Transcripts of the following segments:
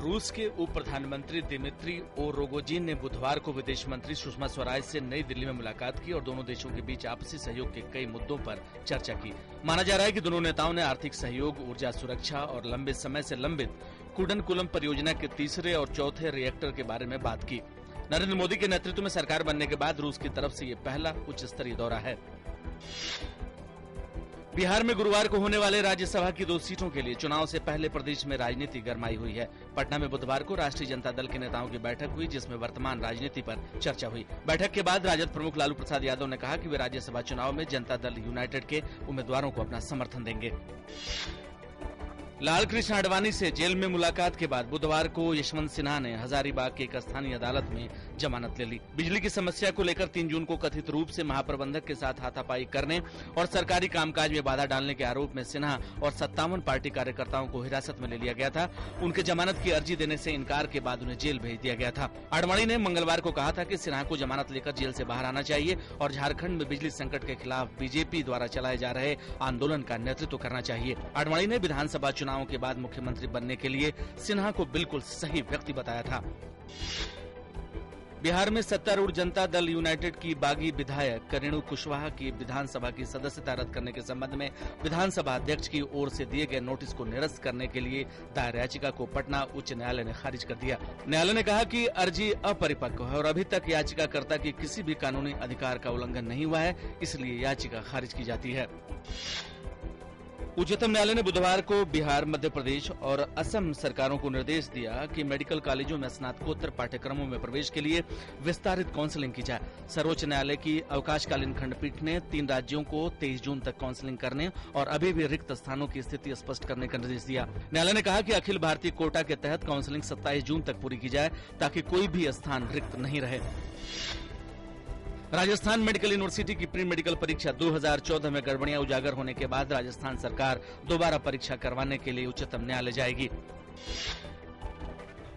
रूस के उप प्रधानमंत्री दिमित्री रोगोजिन ने बुधवार को विदेश मंत्री सुषमा स्वराज से नई दिल्ली में मुलाकात की और दोनों देशों के बीच आपसी सहयोग के कई मुद्दों पर चर्चा की। माना जा रहा है कि दोनों नेताओं ने आर्थिक सहयोग, ऊर्जा सुरक्षा और लंबे समय से लंबित कुडनकुलम परियोजना के तीसरे और चौथे रिएक्टर के बारे में बात की। नरेंद्र मोदी के नेतृत्व में सरकार बनने के बाद रूस की तरफ से ये पहला उच्च स्तरीय दौरा है। बिहार में गुरुवार को होने वाले राज्यसभा की 2 सीटों के लिए चुनाव से पहले प्रदेश में राजनीति गरमाई हुई है। पटना में बुधवार को राष्ट्रीय जनता दल के नेताओं की बैठक हुई, जिसमें वर्तमान राजनीति पर चर्चा हुई। बैठक के बाद राजद प्रमुख लालू प्रसाद यादव ने कहा कि वे राज्यसभा चुनाव में जनता दल यूनाइटेड के उम्मीदवारों को अपना समर्थन देंगे। लाल कृष्ण आडवाणी से जेल में मुलाकात के बाद बुधवार को यशवंत सिन्हा ने हजारीबाग की एक स्थानीय अदालत में जमानत ले ली। बिजली की समस्या को लेकर 3 जून को कथित रूप से महाप्रबंधक के साथ हाथापाई करने और सरकारी कामकाज में बाधा डालने के आरोप में सिन्हा और 57 पार्टी कार्यकर्ताओं को हिरासत में ले लिया गया था। उनके जमानत की अर्जी देने से इनकार के बाद उन्हें जेल भेज दिया गया था। आडवाणी ने मंगलवार को कहा था कि सिन्हा को जमानत लेकर जेल से बाहर आना चाहिए और झारखंड में बिजली संकट के खिलाफ बीजेपी द्वारा चलाए जा रहे आंदोलन का नेतृत्व करना चाहिए। आडवाणी ने विधानसभा चुनाव के बाद मुख्यमंत्री बनने के लिए सिन्हा को बिल्कुल सही व्यक्ति बताया था। बिहार में सत्तारूढ़ जनता दल यूनाइटेड की बागी विधायक करेणु कुशवाहा की विधानसभा की सदस्यता रद्द करने के संबंध में विधानसभा अध्यक्ष की ओर से दिए गए नोटिस को निरस्त करने के लिए दायर याचिका को पटना उच्च न्यायालय ने खारिज कर दिया। न्यायालय ने कहा कि अर्जी अपरिपक्व है और अभी तक याचिकाकर्ता की किसी भी कानूनी अधिकार का उल्लंघन नहीं हुआ है, इसलिए याचिका खारिज की जाती है। उच्चतम न्यायालय ने बुधवार को बिहार, मध्य प्रदेश और असम सरकारों को निर्देश दिया कि मेडिकल कॉलेजों में स्नातकोत्तर पाठ्यक्रमों में प्रवेश के लिए विस्तारित काउंसलिंग की जाए। सर्वोच्च न्यायालय की अवकाशकालीन खंडपीठ ने 3 राज्यों को 23 जून तक काउंसलिंग करने और अभी भी रिक्त स्थानों की स्थिति स्पष्ट करने का निर्देश दिया। न्यायालय ने कहा कि अखिल भारतीय कोटा के तहत काउंसलिंग 27 जून तक पूरी की जाए ताकि कोई भी स्थान रिक्त नहीं रहे। राजस्थान मेडिकल यूनिवर्सिटी की प्री मेडिकल परीक्षा 2014 में गड़बड़ियां उजागर होने के बाद राजस्थान सरकार दोबारा परीक्षा करवाने के लिए उच्चतम न्यायालय जाएगी।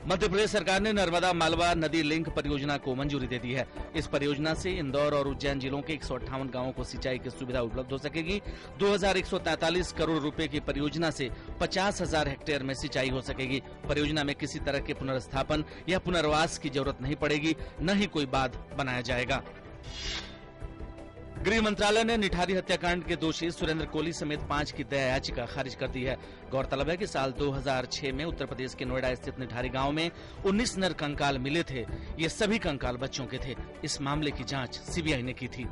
मध्य प्रदेश सरकार ने नर्मदा मालवा नदी लिंक परियोजना को मंजूरी दे दी है। इस परियोजना से इंदौर और उज्जैन जिलों के 158 गांवों को सिंचाई की सुविधा उपलब्ध हो सकेगी। 2143 करोड़ रुपए की परियोजना से 50,000 हेक्टेयर में सिंचाई हो सकेगी। परियोजना में किसी तरह के पुनर्स्थापन या पुनर्वास की जरूरत नहीं पड़ेगी, न ही कोई बांध बनाया जाएगा। गृह मंत्रालय ने निठारी हत्याकांड के दोषी सुरेंद्र कोहली समेत 5 की दया याचिका खारिज कर दी है। गौरतलब है कि साल 2006 में उत्तर प्रदेश के नोएडा स्थित निठारी गांव में 19 नर कंकाल मिले थे। ये सभी कंकाल बच्चों के थे। इस मामले की जांच सीबीआई ने की थी।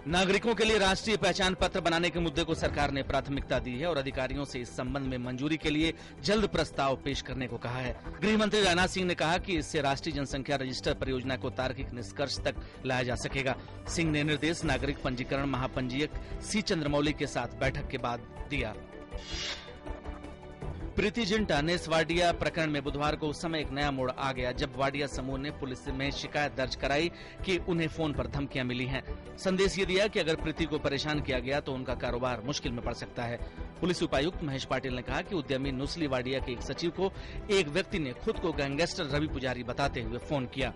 नागरिकों के लिए राष्ट्रीय पहचान पत्र बनाने के मुद्दे को सरकार ने प्राथमिकता दी है और अधिकारियों से इस संबंध में मंजूरी के लिए जल्द प्रस्ताव पेश करने को कहा है। गृह मंत्री राजनाथ सिंह ने कहा कि इससे राष्ट्रीय जनसंख्या रजिस्टर परियोजना को तार्किक निष्कर्ष तक लाया जा सकेगा। सिंह ने निर्देश नागरिक पंजीकरण महापंजीयक सी चंद्रमौली के साथ बैठक के बाद दिया। प्रीति जिंटा ने इस वाडिया प्रकरण में बुधवार को उस समय एक नया मोड़ आ गया जब वाडिया समूह ने पुलिस में शिकायत दर्ज कराई कि उन्हें फोन पर धमकियां मिली हैं। संदेश ये दिया कि अगर प्रीति को परेशान किया गया तो उनका कारोबार मुश्किल में पड़ सकता है। पुलिस उपायुक्त महेश पाटिल ने कहा कि उद्यमी नुस्ली वाडिया के एक सचिव को एक व्यक्ति ने खुद को गैंगस्टर रवि पुजारी बताते हुए फोन किया।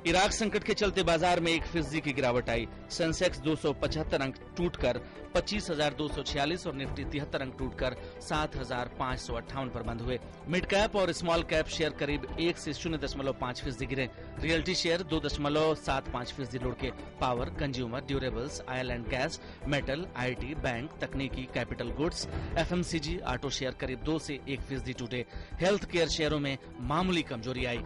इराक संकट के चलते बाजार में 1% की गिरावट आई। सेंसेक्स 275 अंक टूटकर 25,246 और निफ्टी 73 अंक टूटकर 7,558 पर बंद हुए। मिड कैप और स्मॉल कैप शेयर करीब 1 से 0.5% गिरे। रियल्टी शेयर 2.75% लुढ़के। Power, consumer, durables, oil and gas, metal, IT, bank, तकनीकी, capital goods, FMCG, auto share करीब 2 से 1% टूटे। हेल्थ केयर शेयरों में मामूली कमजोरी आई।